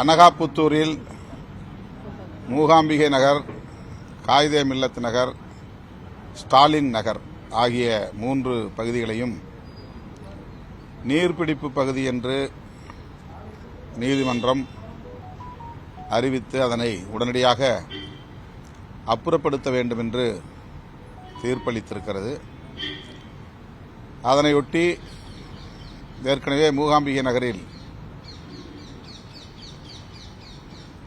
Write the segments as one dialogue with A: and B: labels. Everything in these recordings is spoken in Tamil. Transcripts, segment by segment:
A: அனகாபுத்தூரில் மூகாம்பிகை நகர், காயிதே மில்லத் நகர், ஸ்டாலின் நகர் ஆகிய 3 பகுதிகளையும் நீர்பிடிப்பு பகுதி என்று நீதிமன்றம் அறிவித்து அதனை உடனடியாக அப்புறப்படுத்த வேண்டும் என்று தீர்ப்பளித்திருக்கிறது. அதனையொட்டி ஏற்கனவே மூகாம்பிகை நகரில்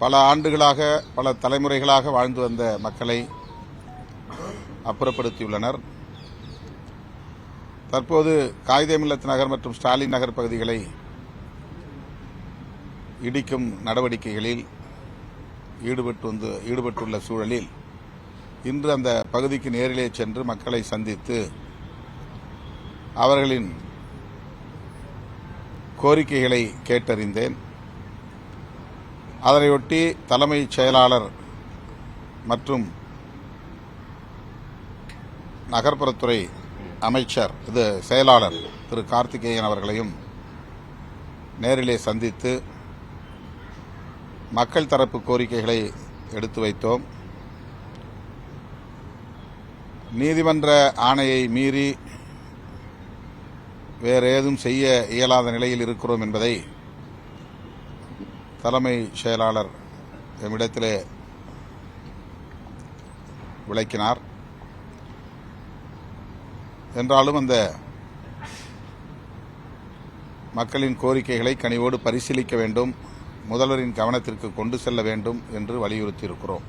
A: பல ஆண்டுகளாக பல தலைமுறைகளாக வாழ்ந்து வந்த மக்களை அப்புறப்படுத்தியுள்ளனர். தற்போது காயிதே மில்லத் நகர் மற்றும் ஸ்டாலின் நகர் பகுதிகளை இடிக்கும் நடவடிக்கைகளில் ஈடுபட்டுள்ள சூழலில் இன்று அந்த பகுதிக்கு நேரிலே சென்று மக்களை சந்தித்து அவர்களின் கோரிக்கைகளை கேட்டறிந்தேன். அதனையொட்டி தலைமைச் செயலாளர் மற்றும் நகர்ப்புறத்துறை அமைச்சர் செயலாளர் திரு கார்த்திகேயன் அவர்களையும் நேரிலே சந்தித்து மக்கள் தரப்பு கோரிக்கைகளை எடுத்து வைத்தோம். நீதிமன்ற ஆணையை மீறி வேறு ஏதும் செய்ய இயலாத நிலையில் இருக்கிறோம் என்பதை தலைமை செயலாளர் எம்மிடத்திலே விளக்கினார். என்றாலும் அந்த மக்களின் கோரிக்கைகளை கனிவோடு பரிசீலிக்க வேண்டும், முதல்வரின் கவனத்திற்கு கொண்டு செல்ல வேண்டும் என்று வலியுறுத்தியிருக்கிறோம்.